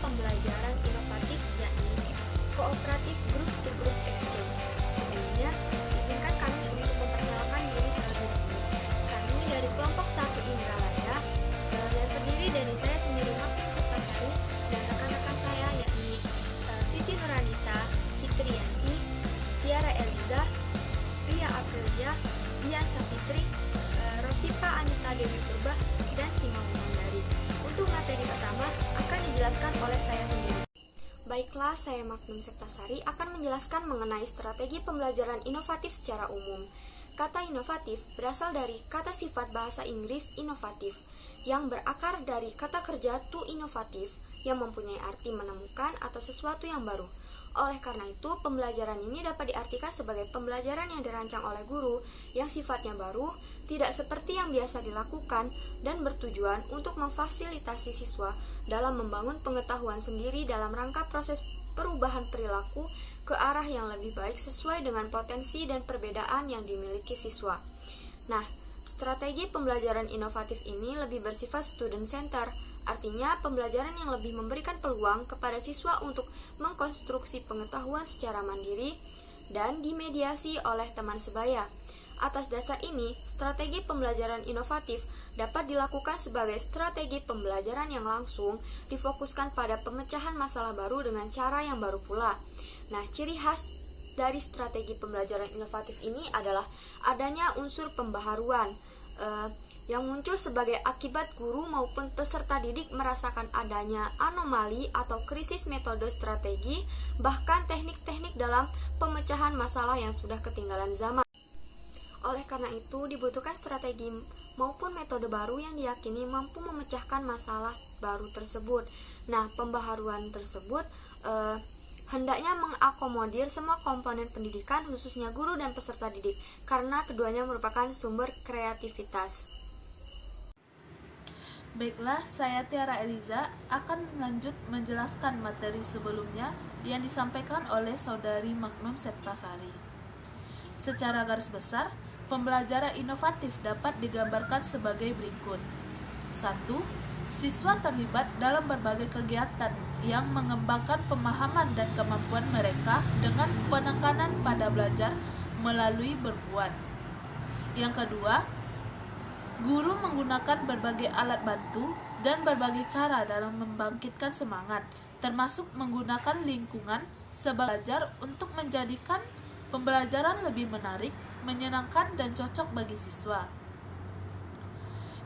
pembelajaran inovatif yakni Cooperative Group to Group Exchange. Sebelumnya, izinkan kami untuk memperkenalkan diri terlebih dahulu. Kami dari kelompok 1 Indralaya yang terdiri dari saya sendiri Magnum Septasari dan rekan-rekan saya yakni Siti Nuranisa, Fitriyanti, Tiara Eliza, Ria Aprilia, Dian Safitri, Rosipa Anita Dewi Purba, dan Sima Wulandari. Untuk materi pertama akan dijelaskan oleh saya sendiri. Baiklah, saya Magnum Septasari akan menjelaskan mengenai strategi pembelajaran inovatif secara umum. Kata inovatif berasal dari kata sifat bahasa Inggris inovatif, yang berakar dari kata kerja to inovatif, yang mempunyai arti menemukan atau sesuatu yang baru. Oleh karena itu, pembelajaran ini dapat diartikan sebagai pembelajaran yang dirancang oleh guru yang sifatnya baru, tidak seperti yang biasa dilakukan, dan bertujuan untuk memfasilitasi siswa dalam membangun pengetahuan sendiri dalam rangka proses perubahan perilaku ke arah yang lebih baik sesuai dengan potensi dan perbedaan yang dimiliki siswa. Nah, strategi pembelajaran inovatif ini lebih bersifat student center, artinya pembelajaran yang lebih memberikan peluang kepada siswa untuk mengkonstruksi pengetahuan secara mandiri dan dimediasi oleh teman sebaya. Atas dasar ini, strategi pembelajaran inovatif dapat dilakukan sebagai strategi pembelajaran yang langsung difokuskan pada pemecahan masalah baru dengan cara yang baru pula. Nah, ciri khas dari strategi pembelajaran inovatif ini adalah adanya unsur pembaharuan yang muncul sebagai akibat guru maupun peserta didik merasakan adanya anomali atau krisis metode strategi, bahkan teknik-teknik dalam pemecahan masalah yang sudah ketinggalan zaman. Oleh karena itu, dibutuhkan strategi maupun metode baru yang diyakini mampu memecahkan masalah baru tersebut. Nah, pembaharuan tersebut hendaknya mengakomodir semua komponen pendidikan, khususnya guru dan peserta didik, karena keduanya merupakan sumber kreativitas. Baiklah, saya Tiara Eliza akan lanjut menjelaskan materi sebelumnya yang disampaikan oleh Saudari Magnum Septasari. Secara garis besar, pembelajaran inovatif dapat digambarkan sebagai berikut. 1. Siswa terlibat dalam berbagai kegiatan yang mengembangkan pemahaman dan kemampuan mereka dengan penekanan pada belajar melalui berbuat. Yang kedua, guru menggunakan berbagai alat bantu dan berbagai cara dalam membangkitkan semangat, termasuk menggunakan lingkungan sebagai belajar untuk menjadikan pembelajaran lebih menarik, menyenangkan, dan cocok bagi siswa.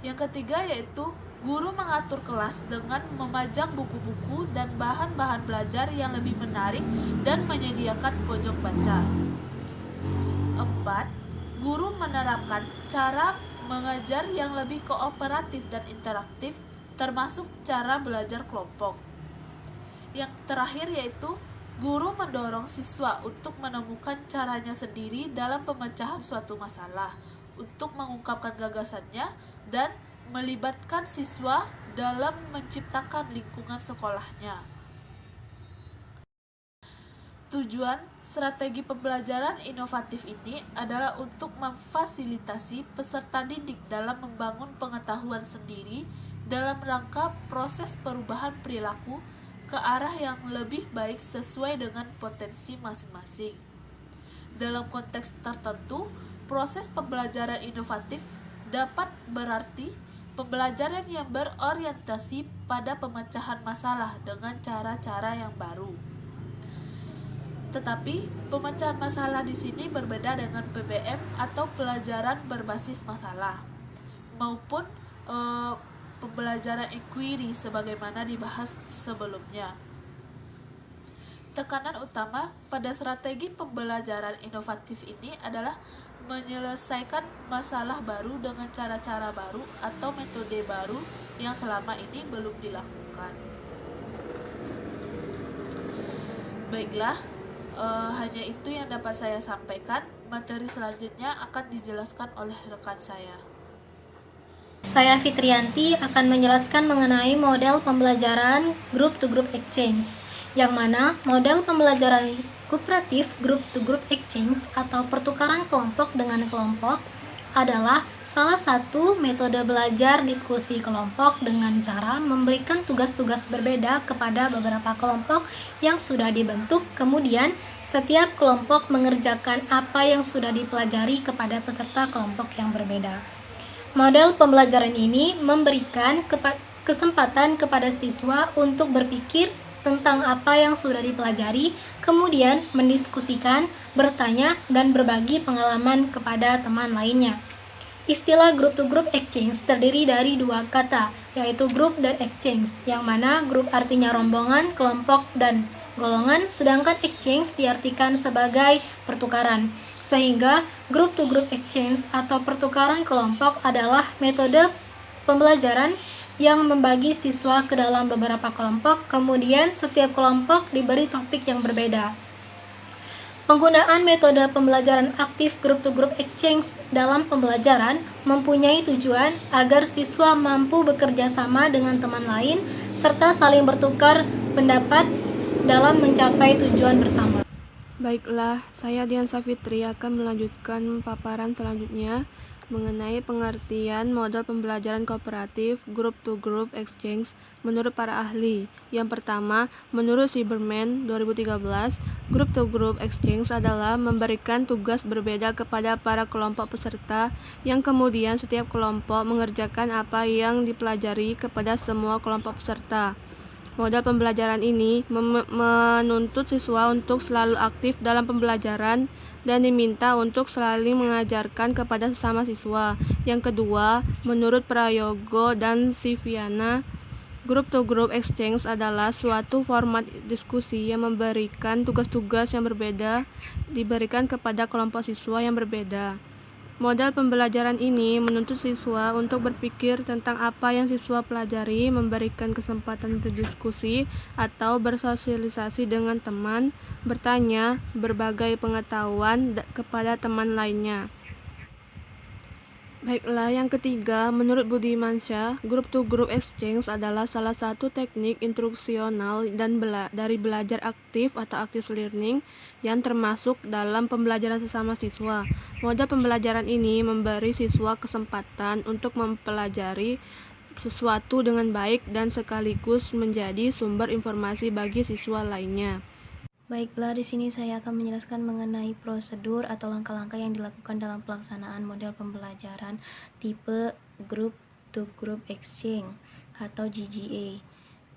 Yang ketiga yaitu guru mengatur kelas dengan memajang buku-buku dan bahan-bahan belajar yang lebih menarik dan menyediakan pojok baca. 4. Guru menerapkan cara mengajar yang lebih kooperatif dan interaktif, termasuk cara belajar kelompok. Yang terakhir yaitu guru mendorong siswa untuk menemukan caranya sendiri dalam pemecahan suatu masalah, untuk mengungkapkan gagasannya, dan melibatkan siswa dalam menciptakan lingkungan sekolahnya. Tujuan strategi pembelajaran inovatif ini adalah untuk memfasilitasi peserta didik dalam membangun pengetahuan sendiri dalam rangka proses perubahan perilaku ke arah yang lebih baik sesuai dengan potensi masing-masing. Dalam konteks tertentu, proses pembelajaran inovatif dapat berarti pembelajaran yang berorientasi pada pemecahan masalah dengan cara-cara yang baru. Tetapi, pemecahan masalah di sini berbeda dengan PBM atau pelajaran berbasis masalah, maupun pembelajaran inquiry sebagaimana dibahas sebelumnya. Tekanan utama pada strategi pembelajaran inovatif ini adalah menyelesaikan masalah baru dengan cara-cara baru atau metode baru yang selama ini belum dilakukan. Baiklah, hanya itu yang dapat saya sampaikan. Materi selanjutnya akan dijelaskan oleh rekan saya. Saya Fitriyanti akan menjelaskan mengenai model pembelajaran Group to Group Exchange, yang mana model pembelajaran kooperatif Group to Group Exchange atau pertukaran kelompok dengan kelompok adalah salah satu metode belajar diskusi kelompok dengan cara memberikan tugas-tugas berbeda kepada beberapa kelompok yang sudah dibentuk, kemudian setiap kelompok mengerjakan apa yang sudah dipelajari kepada peserta kelompok yang berbeda. Model pembelajaran ini memberikan kesempatan kepada siswa untuk berpikir tentang apa yang sudah dipelajari, kemudian mendiskusikan, bertanya, dan berbagi pengalaman kepada teman lainnya. Istilah group to group exchange terdiri dari dua kata, yaitu group dan exchange, yang mana group artinya rombongan, kelompok, dan golongan, sedangkan exchange diartikan sebagai pertukaran. Sehingga group to group exchange atau pertukaran kelompok adalah metode pembelajaran yang membagi siswa ke dalam beberapa kelompok, kemudian setiap kelompok diberi topik yang berbeda. Penggunaan metode pembelajaran aktif group to group exchange dalam pembelajaran mempunyai tujuan agar siswa mampu bekerja sama dengan teman lain serta saling bertukar pendapat dalam mencapai tujuan bersama. Baiklah, saya Diansa Fitri akan melanjutkan paparan selanjutnya mengenai pengertian model pembelajaran kooperatif group to group exchange menurut para ahli. Yang pertama, menurut Silberman 2013, group to group exchange adalah memberikan tugas berbeda kepada para kelompok peserta yang kemudian setiap kelompok mengerjakan apa yang dipelajari kepada semua kelompok peserta. Model pembelajaran ini menuntut siswa untuk selalu aktif dalam pembelajaran dan diminta untuk selalu mengajarkan kepada sesama siswa. Yang kedua, menurut Prayogo dan Siviana, group to group exchange adalah suatu format diskusi yang memberikan tugas-tugas yang berbeda diberikan kepada kelompok siswa yang berbeda. Model pembelajaran ini menuntut siswa untuk berpikir tentang apa yang siswa pelajari, memberikan kesempatan berdiskusi atau bersosialisasi dengan teman, bertanya berbagai pengetahuan kepada teman lainnya. Baiklah, yang ketiga, menurut Budimansyah, group to group exchange adalah salah satu teknik instruksional dan dari belajar aktif atau active learning yang termasuk dalam pembelajaran sesama siswa. Model pembelajaran ini memberi siswa kesempatan untuk mempelajari sesuatu dengan baik dan sekaligus menjadi sumber informasi bagi siswa lainnya. Baiklah, di sini saya akan menjelaskan mengenai prosedur atau langkah-langkah yang dilakukan dalam pelaksanaan model pembelajaran tipe Group to Group Exchange atau GGA.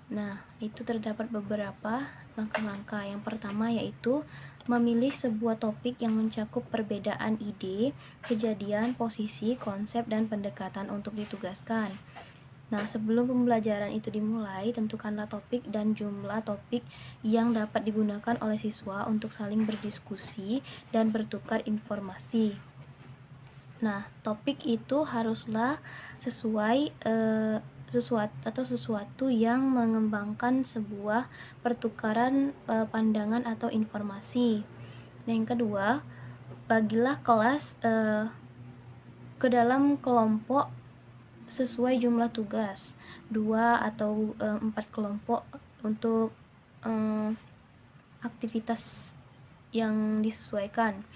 Nah, itu terdapat beberapa langkah-langkah. Yang pertama yaitu memilih sebuah topik yang mencakup perbedaan ide, kejadian, posisi, konsep, dan pendekatan untuk ditugaskan. Nah, sebelum pembelajaran itu dimulai, tentukanlah topik dan jumlah topik yang dapat digunakan oleh siswa untuk saling berdiskusi dan bertukar informasi. Nah, topik itu haruslah sesuai sesuatu yang mengembangkan sebuah pertukaran pandangan atau informasi. Nah, yang kedua, bagilah kelas ke dalam kelompok sesuai jumlah tugas, 2 atau 4 kelompok untuk aktivitas yang disesuaikan.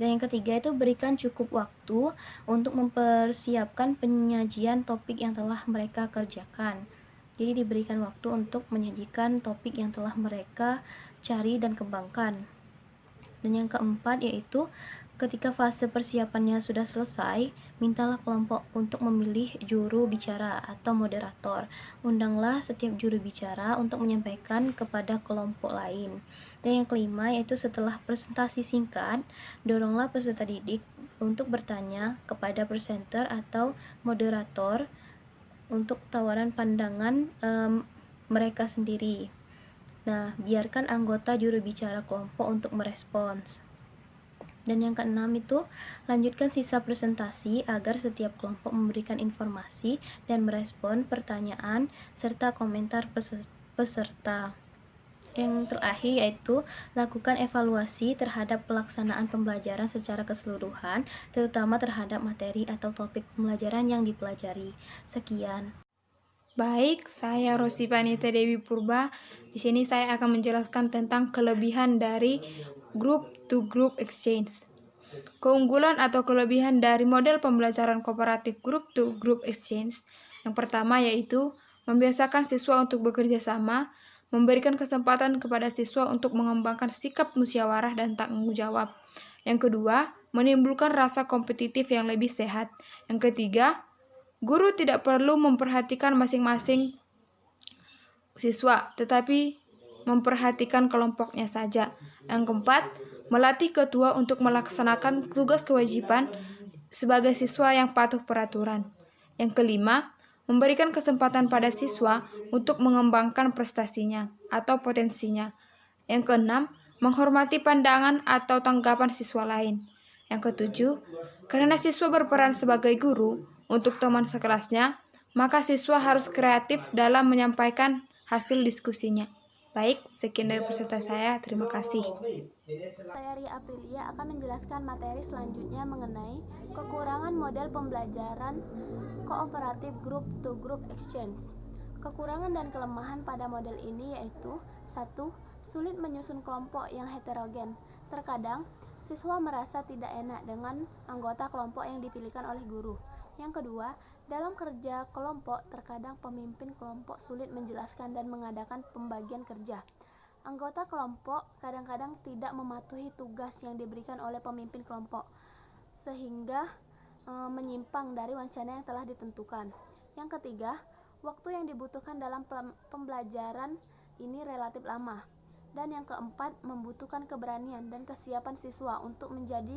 Dan yang ketiga itu berikan cukup waktu untuk mempersiapkan penyajian topik yang telah mereka kerjakan. Jadi diberikan waktu untuk menyajikan topik yang telah mereka cari dan kembangkan. Dan yang keempat yaitu ketika fase persiapannya sudah selesai, mintalah kelompok untuk memilih juru bicara atau moderator. Undanglah setiap juru bicara untuk menyampaikan kepada kelompok lain. Dan yang kelima yaitu setelah presentasi singkat, doronglah peserta didik untuk bertanya kepada presenter atau moderator untuk tawaran pandangan mereka sendiri. Nah, biarkan anggota juru bicara kelompok untuk merespons. Dan yang keenam itu, lanjutkan sisa presentasi agar setiap kelompok memberikan informasi dan merespon pertanyaan serta komentar peserta. Yang terakhir yaitu, lakukan evaluasi terhadap pelaksanaan pembelajaran secara keseluruhan, terutama terhadap materi atau topik pembelajaran yang dipelajari. Sekian. Baik, saya Rosi Panita Dewi Purba. Di sini saya akan menjelaskan tentang kelebihan dari group to group exchange. Keunggulan atau kelebihan dari model pembelajaran kooperatif group to group exchange yang pertama yaitu membiasakan siswa untuk bekerja sama, memberikan kesempatan kepada siswa untuk mengembangkan sikap musyawarah dan tanggung jawab. Yang kedua, menimbulkan rasa kompetitif yang lebih sehat. Yang ketiga, guru tidak perlu memperhatikan masing-masing siswa, tetapi memperhatikan kelompoknya saja. Yang keempat, melatih ketua untuk melaksanakan tugas kewajiban sebagai siswa yang patuh peraturan. Yang kelima, memberikan kesempatan pada siswa untuk mengembangkan prestasinya atau potensinya. Yang keenam, menghormati pandangan atau tanggapan siswa lain. Yang ketujuh, karena siswa berperan sebagai guru untuk teman sekelasnya, maka siswa harus kreatif dalam menyampaikan hasil diskusinya. Baik, sekian dari peserta saya. Terima kasih. Saya Ria Aprilia akan menjelaskan materi selanjutnya mengenai kekurangan model pembelajaran kooperatif group to group exchange. Kekurangan dan kelemahan pada model ini yaitu 1. Sulit menyusun kelompok yang heterogen. Terkadang, siswa merasa tidak enak dengan anggota kelompok yang dipilihkan oleh guru. Yang kedua, dalam kerja kelompok, terkadang pemimpin kelompok sulit menjelaskan dan mengadakan pembagian kerja. Anggota kelompok kadang-kadang tidak mematuhi tugas yang diberikan oleh pemimpin kelompok, sehingga menyimpang dari wacana yang telah ditentukan. Yang ketiga, waktu yang dibutuhkan dalam pembelajaran ini relatif lama. Dan yang keempat, membutuhkan keberanian dan kesiapan siswa untuk menjadi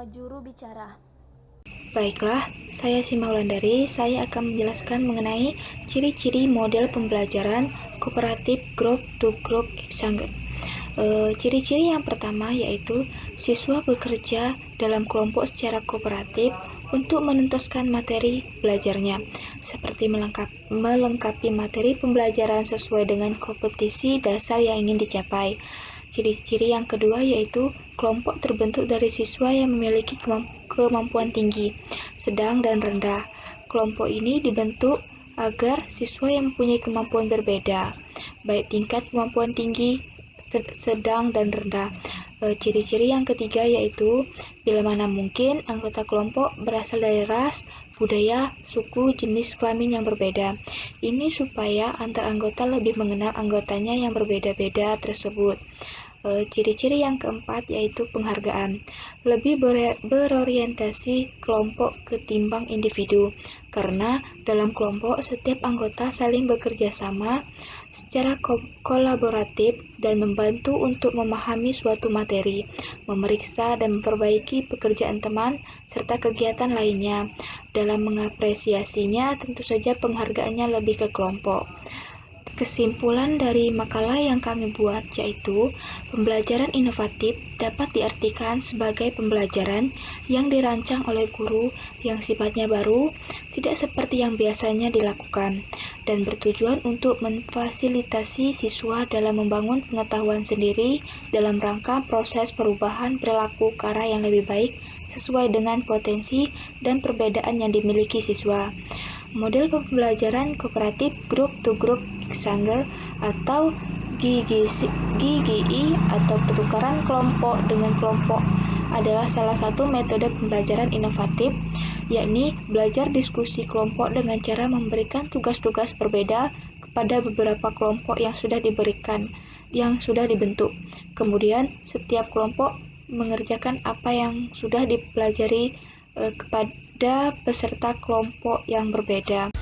juru bicara. Baiklah, saya Sima Wulandari. Saya akan menjelaskan mengenai ciri-ciri model pembelajaran kooperatif group to group exchange. Ciri-ciri yang pertama yaitu siswa bekerja dalam kelompok secara kooperatif untuk menuntaskan materi belajarnya, seperti melengkapi materi pembelajaran sesuai dengan kompetisi dasar yang ingin dicapai. Ciri-ciri yang kedua yaitu kelompok terbentuk dari siswa yang memiliki kemampuan tinggi, sedang, dan rendah. Kelompok ini dibentuk agar siswa yang mempunyai kemampuan berbeda, baik tingkat kemampuan tinggi, sedang, dan rendah. Ciri-ciri yang ketiga yaitu bila mana mungkin anggota kelompok berasal dari ras, budaya, suku, jenis kelamin yang berbeda. Ini supaya antar anggota lebih mengenal anggotanya yang berbeda-beda tersebut. Ciri-ciri yang keempat yaitu penghargaan. Lebih berorientasi kelompok ketimbang individu, karena dalam kelompok setiap anggota saling bekerja sama secara kolaboratif dan membantu untuk memahami suatu materi, memeriksa dan memperbaiki pekerjaan teman, serta kegiatan lainnya. Dalam mengapresiasinya, tentu saja penghargaannya lebih ke kelompok. Kesimpulan dari makalah yang kami buat yaitu pembelajaran inovatif dapat diartikan sebagai pembelajaran yang dirancang oleh guru yang sifatnya baru, tidak seperti yang biasanya dilakukan, dan bertujuan untuk memfasilitasi siswa dalam membangun pengetahuan sendiri dalam rangka proses perubahan perilaku ke arah yang lebih baik sesuai dengan potensi dan perbedaan yang dimiliki siswa. Model pembelajaran kooperatif group to group exchange atau GGI atau pertukaran kelompok dengan kelompok adalah salah satu metode pembelajaran inovatif, yakni belajar diskusi kelompok dengan cara memberikan tugas-tugas berbeda kepada beberapa kelompok yang sudah dibentuk. Kemudian setiap kelompok mengerjakan apa yang sudah dipelajari kepada peserta kelompok yang berbeda.